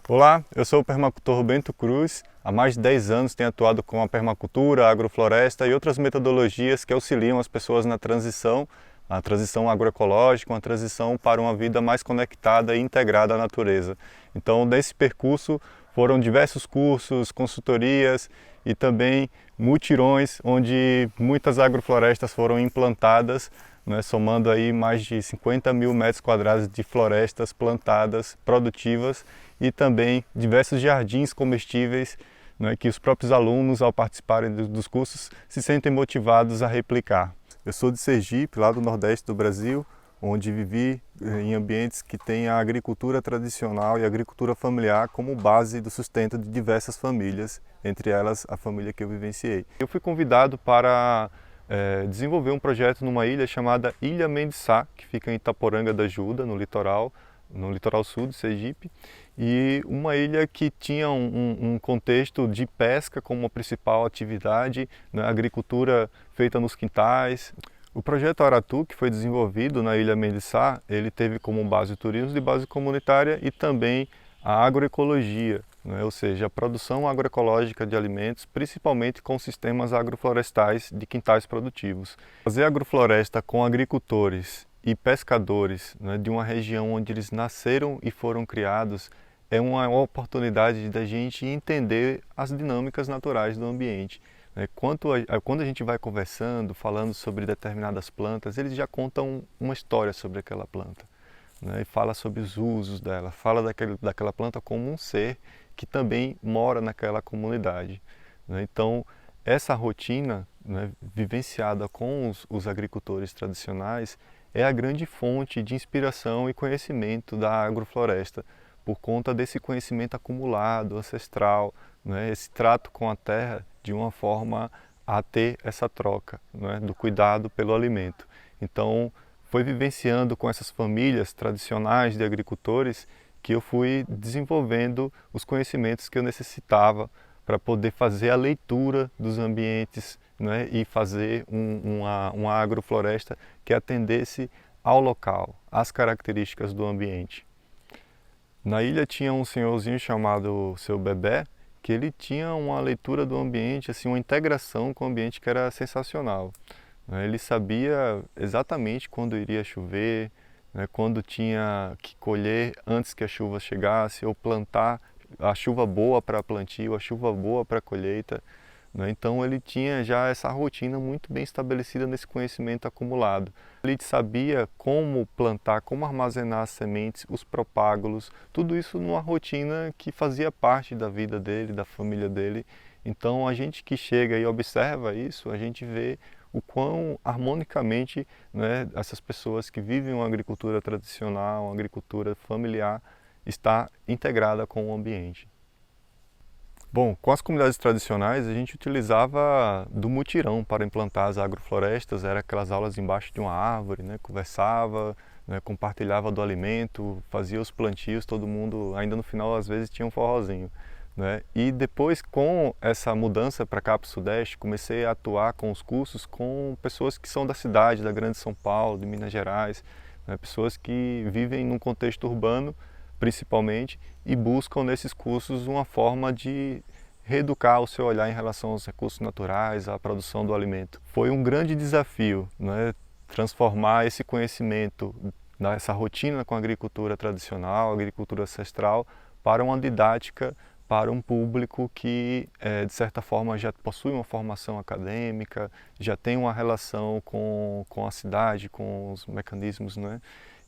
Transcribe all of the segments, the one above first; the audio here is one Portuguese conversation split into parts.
Olá, eu sou o permacultor Bento Cruz. Há mais de 10 anos tenho atuado com a permacultura, a agrofloresta e outras metodologias que auxiliam as pessoas na transição, a transição agroecológica, uma transição para uma vida mais conectada e integrada à natureza. Então, nesse percurso foram diversos cursos, consultorias e também mutirões, onde muitas agroflorestas foram implantadas, né, somando aí mais de 50 mil metros quadrados de florestas plantadas, produtivas, e também diversos jardins comestíveis, né, que os próprios alunos, ao participarem dos cursos, se sentem motivados a replicar. Eu sou de Sergipe, lá do Nordeste do Brasil, onde vivi em ambientes que têm a agricultura tradicional e a agricultura familiar como base do sustento de diversas famílias, entre elas a família que eu vivenciei. Eu fui convidado para desenvolver um projeto numa ilha chamada Ilha Mendiçá, que fica em Itaporanga da Ajuda, no litoral sul de Sergipe, e uma ilha que tinha um contexto de pesca como a principal atividade, né, agricultura feita nos quintais. O projeto Aratu, que foi desenvolvido na Ilha Mendiçá, ele teve como base o turismo de base comunitária e também a agroecologia, né, ou seja, a produção agroecológica de alimentos, principalmente com sistemas agroflorestais de quintais produtivos. Fazer agrofloresta com agricultores e pescadores, né, de uma região onde eles nasceram e foram criados é uma oportunidade da gente entender as dinâmicas naturais do ambiente. Né? Quando a gente vai conversando, falando sobre determinadas plantas, eles já contam uma história sobre aquela planta, né? E fala sobre os usos dela, fala daquela planta como um ser que também mora naquela comunidade. Né? Então, essa rotina, né, vivenciada com os agricultores tradicionais é a grande fonte de inspiração e conhecimento da agrofloresta, por conta desse conhecimento acumulado, ancestral, né, esse trato com a terra de uma forma a ter essa troca, né, do cuidado pelo alimento. Então, foi vivenciando com essas famílias tradicionais de agricultores que eu fui desenvolvendo os conhecimentos que eu necessitava para poder fazer a leitura dos ambientes, né, e fazer uma agrofloresta que atendesse ao local, às características do ambiente. Na ilha tinha um senhorzinho chamado Seu Bebé, que ele tinha uma leitura do ambiente, assim, uma integração com o ambiente que era sensacional. Ele sabia exatamente quando iria chover, né, quando tinha que colher antes que a chuva chegasse, ou plantar a chuva boa para plantio, a chuva boa para colheita. Né? Então ele tinha já essa rotina muito bem estabelecida nesse conhecimento acumulado. Ele sabia como plantar, como armazenar as sementes, os propágulos, tudo isso numa rotina que fazia parte da vida dele, da família dele. Então a gente que chega e observa isso, a gente vê o quão harmonicamente, né, essas pessoas que vivem uma agricultura tradicional, uma agricultura familiar, está integrada com o ambiente. Bom, com as comunidades tradicionais a gente utilizava do mutirão para implantar as agroflorestas, era aquelas aulas embaixo de uma árvore, né? Conversava, né? Compartilhava do alimento, fazia os plantios, todo mundo, ainda no final às vezes tinha um forrozinho. Né? E depois com essa mudança para cá para o Sudeste, comecei a atuar com os cursos com pessoas que são da cidade, da Grande São Paulo, de Minas Gerais, né? Pessoas que vivem num contexto urbano, principalmente, e buscam nesses cursos uma forma de reeducar o seu olhar em relação aos recursos naturais, à produção do alimento. Foi um grande desafio, né, transformar esse conhecimento, essa rotina com a agricultura tradicional, a agricultura ancestral, para uma didática para um público que, de certa forma, já possui uma formação acadêmica, já tem uma relação com a cidade, com os mecanismos, né?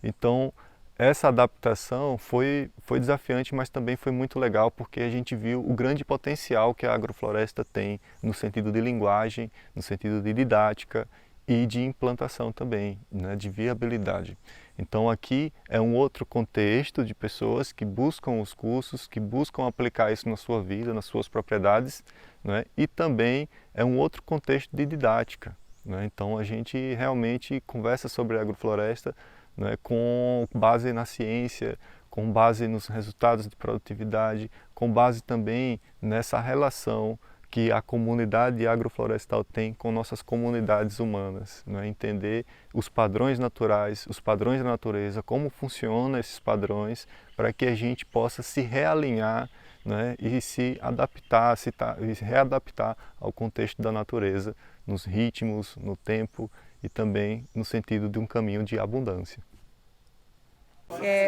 Então, essa adaptação foi desafiante, mas também foi muito legal porque a gente viu o grande potencial que a agrofloresta tem no sentido de linguagem, no sentido de didática e de implantação também, né, de viabilidade. Então aqui é um outro contexto de pessoas que buscam os cursos, que buscam aplicar isso na sua vida, nas suas propriedades, né, e também é um outro contexto de didática. Né? Então a gente realmente conversa sobre a agrofloresta, né, com base na ciência, com base nos resultados de produtividade, com base também nessa relação que a comunidade agroflorestal tem com nossas comunidades humanas, né? Entender os padrões naturais, os padrões da natureza, como funcionam esses padrões, para que a gente possa se realinhar, né? E se adaptar, se readaptar ao contexto da natureza, nos ritmos, no tempo e também no sentido de um caminho de abundância.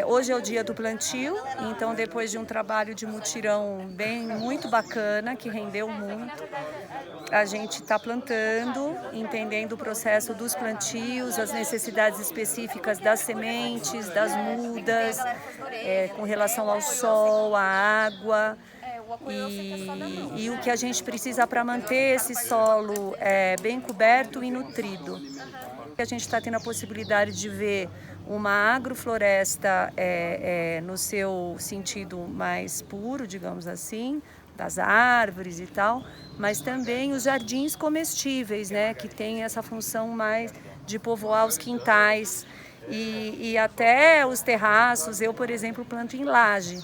Hoje é o dia do plantio, então depois de um trabalho de mutirão muito bacana, que rendeu muito, a gente está plantando, entendendo o processo dos plantios, as necessidades específicas das sementes, das mudas, com relação ao sol, à água e o que a gente precisa para manter esse solo bem coberto e nutrido. A gente está tendo a possibilidade de ver uma agrofloresta no seu sentido mais puro, digamos assim, das árvores e tal, mas também os jardins comestíveis, né, que tem essa função mais de povoar os quintais e até os terraços. Eu, por exemplo, planto em laje.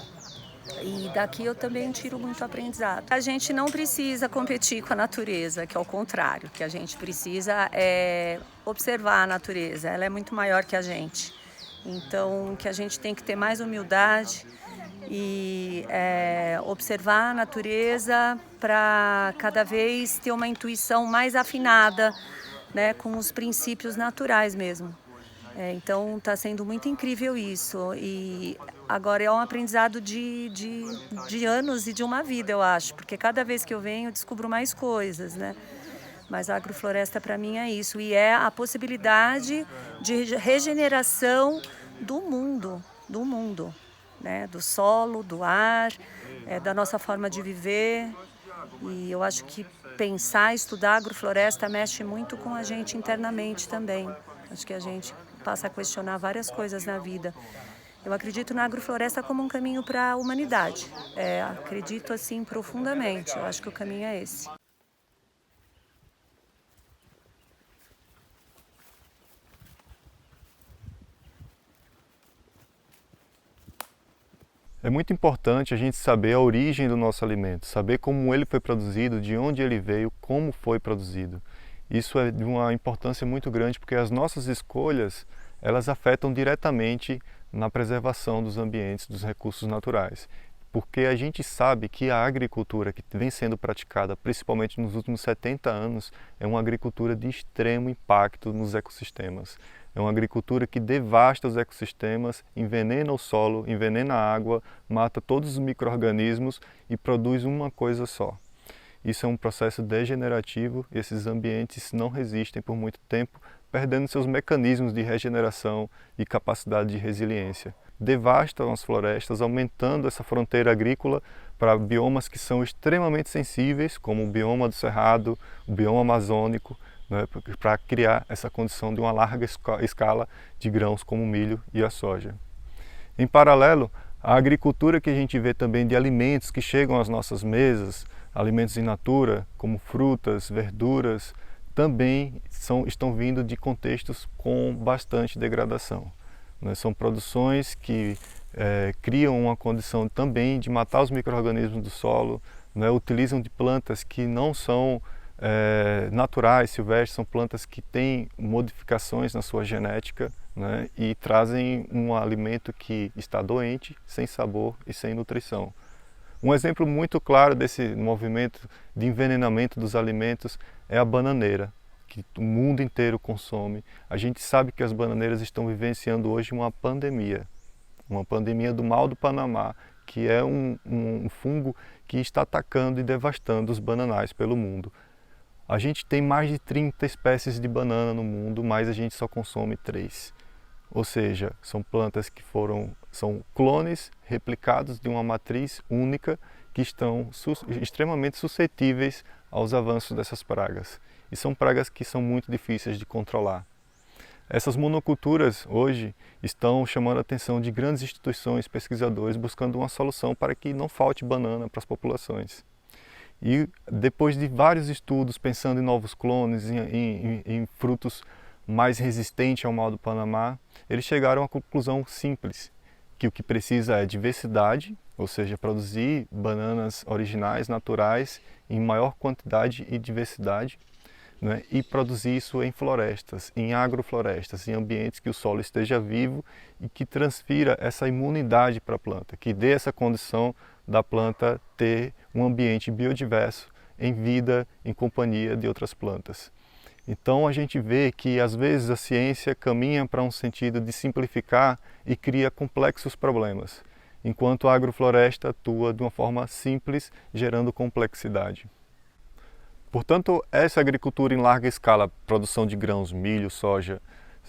E daqui eu também tiro muito aprendizado. A gente não precisa competir com a natureza, que é o contrário. O que a gente precisa é observar a natureza, ela é muito maior que a gente. Então, que a gente tem que ter mais humildade e observar a natureza para cada vez ter uma intuição mais afinada, né, com os princípios naturais mesmo. Então está sendo muito incrível isso e agora é um aprendizado de anos e de uma vida, eu acho, porque cada vez que eu venho eu descubro mais coisas, né? Mas a agrofloresta para mim é isso e é a possibilidade de regeneração do mundo, né? Do solo, do ar, da nossa forma de viver. E eu acho que pensar, estudar agrofloresta mexe muito com a gente internamente também. Acho que a gente passa a questionar várias coisas na vida. Eu acredito na agrofloresta como um caminho para a humanidade. Acredito assim profundamente. Eu acho que o caminho é esse. É muito importante a gente saber a origem do nosso alimento, saber como ele foi produzido, de onde ele veio, como foi produzido. Isso é de uma importância muito grande porque as nossas escolhas, elas afetam diretamente na preservação dos ambientes, dos recursos naturais. Porque a gente sabe que a agricultura que vem sendo praticada, principalmente nos últimos 70 anos, é uma agricultura de extremo impacto nos ecossistemas. É uma agricultura que devasta os ecossistemas, envenena o solo, envenena a água, mata todos os micro-organismos e produz uma coisa só. Isso é um processo degenerativo e esses ambientes não resistem por muito tempo, perdendo seus mecanismos de regeneração e capacidade de resiliência. Devastam as florestas, aumentando essa fronteira agrícola para biomas que são extremamente sensíveis, como o bioma do Cerrado, o bioma amazônico, né, para criar essa condição de uma larga escala de grãos como o milho e a soja. Em paralelo, a agricultura que a gente vê também de alimentos que chegam às nossas mesas, alimentos in natura, como frutas, verduras, também estão vindo de contextos com bastante degradação. São produções que criam uma condição também de matar os micro-organismos do solo, utilizam de plantas que não são naturais, silvestres, são plantas que têm modificações na sua genética, né, e trazem um alimento que está doente, sem sabor e sem nutrição. Um exemplo muito claro desse movimento de envenenamento dos alimentos é a bananeira, que o mundo inteiro consome. A gente sabe que as bananeiras estão vivenciando hoje uma pandemia do mal do Panamá, que é um fungo que está atacando e devastando os bananais pelo mundo. A gente tem mais de 30 espécies de banana no mundo, mas a gente só consome 3. Ou seja, são plantas que são clones replicados de uma matriz única que estão extremamente suscetíveis aos avanços dessas pragas. E são pragas que são muito difíceis de controlar. Essas monoculturas hoje estão chamando a atenção de grandes instituições, pesquisadores, buscando uma solução para que não falte banana para as populações. E depois de vários estudos pensando em novos clones, em frutos mais resistentes ao mal do Panamá, eles chegaram à conclusão simples, que o que precisa é diversidade, ou seja, produzir bananas originais, naturais, em maior quantidade e diversidade, né? E produzir isso em florestas, em agroflorestas, em ambientes que o solo esteja vivo e que transfira essa imunidade para a planta, que dê essa condição da planta ter um ambiente biodiverso em vida, em companhia de outras plantas. Então a gente vê que às vezes a ciência caminha para um sentido de simplificar e cria complexos problemas, enquanto a agrofloresta atua de uma forma simples, gerando complexidade. Portanto, essa agricultura em larga escala, produção de grãos, milho, soja,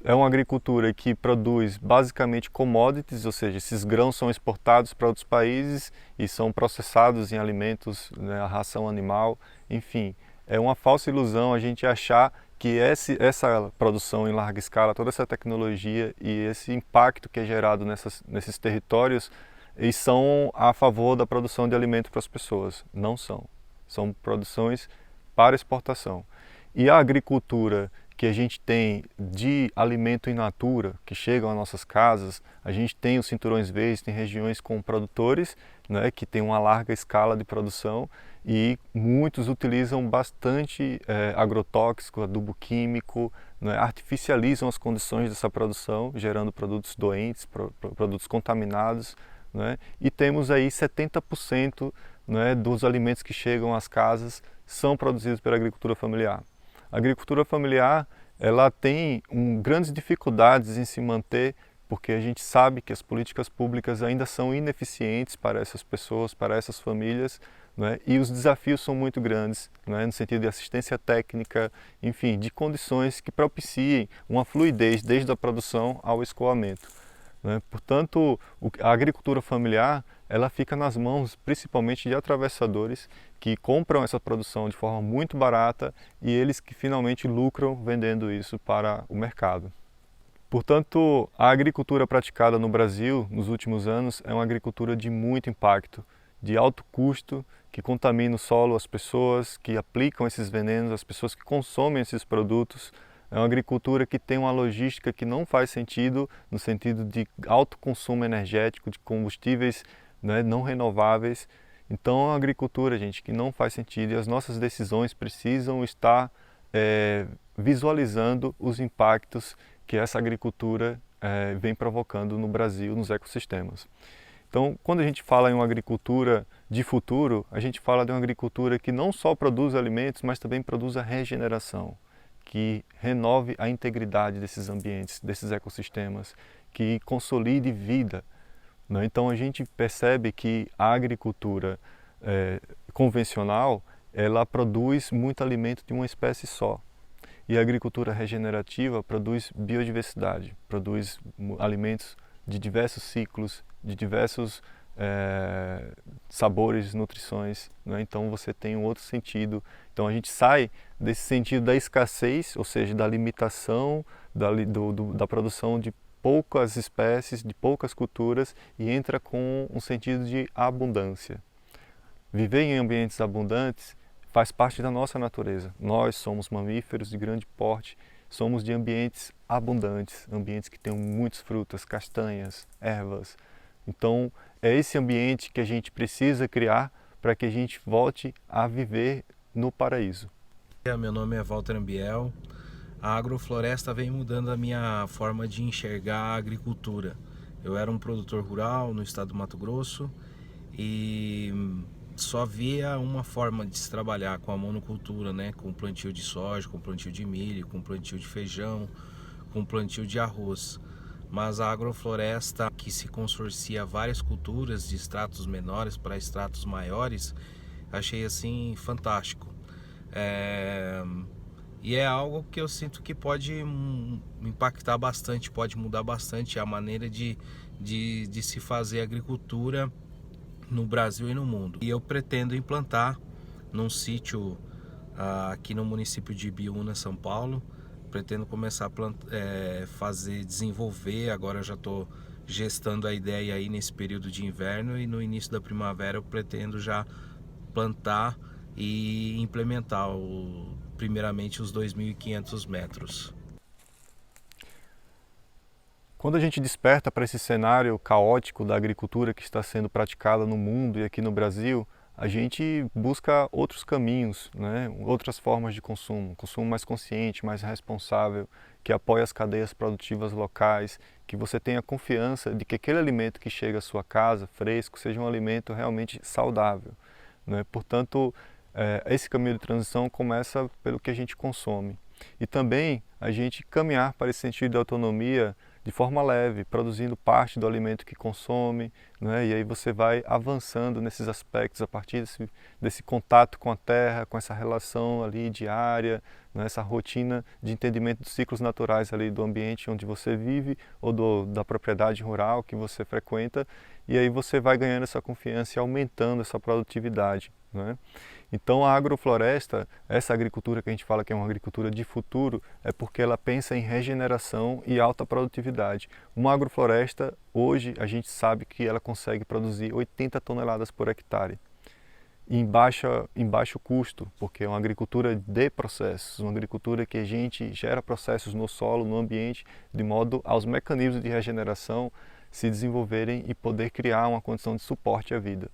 é uma agricultura que produz basicamente commodities, ou seja, esses grãos são exportados para outros países e são processados em alimentos, né, a ração animal, enfim. É uma falsa ilusão a gente achar que essa produção em larga escala, toda essa tecnologia e esse impacto que é gerado nesses territórios, eles são a favor da produção de alimento para as pessoas. Não são. São produções para exportação. E a agricultura que a gente tem de alimento in natura, que chegam às nossas casas, a gente tem os cinturões verdes, tem regiões com produtores, né, que tem uma larga escala de produção e muitos utilizam bastante agrotóxico, adubo químico, né, artificializam as condições dessa produção, gerando produtos doentes, produtos contaminados, né, e temos aí 70%, né, dos alimentos que chegam às casas são produzidos pela agricultura familiar. A agricultura familiar, ela tem grandes dificuldades em se manter, porque a gente sabe que as políticas públicas ainda são ineficientes para essas pessoas, para essas famílias, né? E os desafios são muito grandes, né? No sentido de assistência técnica, enfim, de condições que propiciem uma fluidez desde a produção ao escoamento, né? Portanto, a agricultura familiar, ela fica nas mãos principalmente de atravessadores que compram essa produção de forma muito barata e eles que finalmente lucram vendendo isso para o mercado. Portanto, a agricultura praticada no Brasil nos últimos anos é uma agricultura de muito impacto, de alto custo, que contamina o solo, as pessoas que aplicam esses venenos, as pessoas que consomem esses produtos. É uma agricultura que tem uma logística que não faz sentido, no sentido de alto consumo energético, de combustíveis, né, não renováveis. Então é uma agricultura, gente, que não faz sentido e as nossas decisões precisam estar visualizando os impactos que essa agricultura vem provocando no Brasil, nos ecossistemas. Então, quando a gente fala em uma agricultura de futuro, a gente fala de uma agricultura que não só produz alimentos, mas também produz a regeneração, que renove a integridade desses ambientes, desses ecossistemas, que consolide vida, né? Então a gente percebe que a agricultura convencional, ela produz muito alimento de uma espécie só. E a agricultura regenerativa produz biodiversidade, produz alimentos de diversos ciclos, de diversos sabores, nutrições, né? Então você tem um outro sentido. Então a gente sai desse sentido da escassez, ou seja, da limitação da produção de poucas espécies, de poucas culturas e entra com um sentido de abundância. Viver em ambientes abundantes faz parte da nossa natureza. Nós somos mamíferos de grande porte, somos de ambientes abundantes, ambientes que tenham muitas frutas, castanhas, ervas. Então é esse ambiente que a gente precisa criar para que a gente volte a viver no paraíso. Meu nome é Walter Ambiel. A agrofloresta vem mudando a minha forma de enxergar a agricultura. Eu era um produtor rural no estado do Mato Grosso e só via uma forma de se trabalhar com a monocultura, né? Com plantio de soja, com plantio de milho, com plantio de feijão, com plantio de arroz. Mas a agrofloresta, que se consorcia várias culturas de estratos menores para estratos maiores, achei assim fantástico. E é algo que eu sinto que pode impactar bastante, pode mudar bastante a maneira de se fazer agricultura no Brasil e no mundo. E eu pretendo implantar num sítio aqui no município de Ibiúna, São Paulo. Pretendo começar a desenvolver, agora eu já estou gestando a ideia aí nesse período de inverno e no início da primavera eu pretendo já plantar e implementar primeiramente os 2.500 metros. Quando a gente desperta para esse cenário caótico da agricultura que está sendo praticada no mundo e aqui no Brasil, a gente busca outros caminhos, né? Outras formas de consumo, consumo mais consciente, mais responsável, que apoie as cadeias produtivas locais, que você tenha confiança de que aquele alimento que chega à sua casa, fresco, seja um alimento realmente saudável, né? Portanto, esse caminho de transição começa pelo que a gente consome. E também a gente caminhar para esse sentido de autonomia de forma leve, produzindo parte do alimento que consome, né? E aí você vai avançando nesses aspectos a partir desse contato com a terra, com essa relação ali diária, né? Essa rotina de entendimento dos ciclos naturais ali do ambiente onde você vive ou da propriedade rural que você frequenta, e aí você vai ganhando essa confiança e aumentando essa produtividade, né? Então a agrofloresta, essa agricultura que a gente fala que é uma agricultura de futuro, é porque ela pensa em regeneração e alta produtividade. Uma agrofloresta, hoje, a gente sabe que ela consegue produzir 80 toneladas por hectare, em baixo custo, porque é uma agricultura de processos, uma agricultura que a gente gera processos no solo, no ambiente, de modo aos mecanismos de regeneração se desenvolverem e poder criar uma condição de suporte à vida,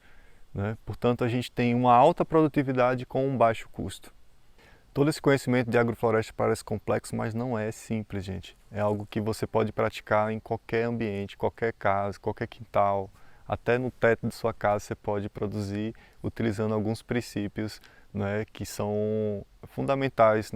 né? Portanto, a gente tem uma alta produtividade com um baixo custo. Todo esse conhecimento de agrofloresta parece complexo, mas não é simples, gente. É algo que você pode praticar em qualquer ambiente, qualquer casa, qualquer quintal, até no teto de sua casa você pode produzir utilizando alguns princípios, né, que são fundamentais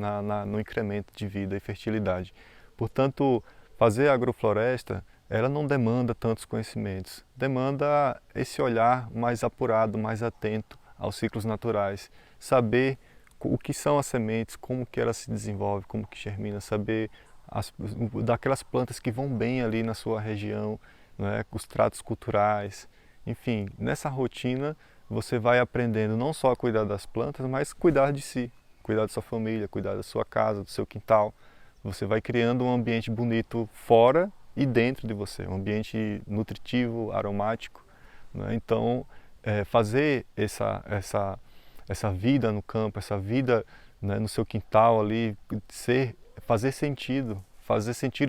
no incremento de vida e fertilidade. Portanto, fazer agrofloresta, ela não demanda tantos conhecimentos, demanda esse olhar mais apurado, mais atento aos ciclos naturais, saber o que são as sementes, como que elas se desenvolvem, como que germina, saber daquelas plantas que vão bem ali na sua região, né, os tratos culturais, enfim, nessa rotina você vai aprendendo não só a cuidar das plantas, mas cuidar de si, cuidar da sua família, cuidar da sua casa, do seu quintal. Você vai criando um ambiente bonito fora e dentro de você, um ambiente nutritivo, aromático, né? Então, fazer essa vida no campo, essa vida, né, no seu quintal ali, fazer sentido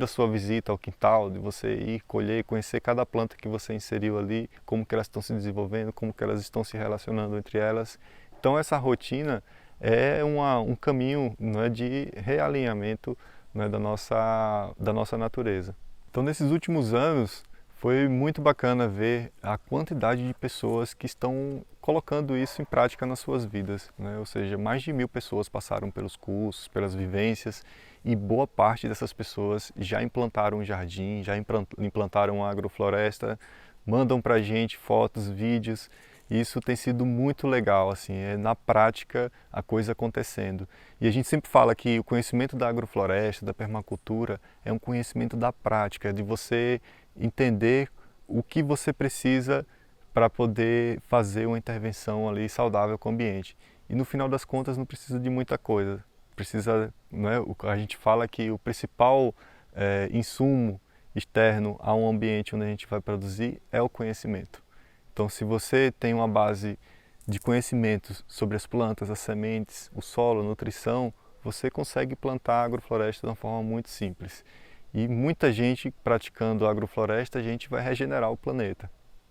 a sua visita ao quintal, de você ir colher, conhecer cada planta que você inseriu ali, como que elas estão se desenvolvendo, como que elas estão se relacionando entre elas. Então, essa rotina é um caminho, né, de realinhamento, né, da nossa natureza. Então, nesses últimos anos, foi muito bacana ver a quantidade de pessoas que estão colocando isso em prática nas suas vidas, né? Ou seja, mais de 1000 pessoas passaram pelos cursos, pelas vivências, e boa parte dessas pessoas já implantaram um jardim, já implantaram uma agrofloresta, mandam para a gente fotos, vídeos. E isso tem sido muito legal, assim, é na prática a coisa acontecendo. E a gente sempre fala que o conhecimento da agrofloresta, da permacultura, é um conhecimento da prática, de você entender o que você precisa para poder fazer uma intervenção ali saudável com o ambiente. E no final das contas não precisa de muita coisa. Precisa, né, a gente fala que o principal insumo externo a um ambiente onde a gente vai produzir é o conhecimento. Então, se você tem uma base de conhecimentos sobre as plantas, as sementes, o solo, a nutrição, você consegue plantar agrofloresta de uma forma muito simples. E muita gente praticando agrofloresta, a gente vai regenerar o planeta.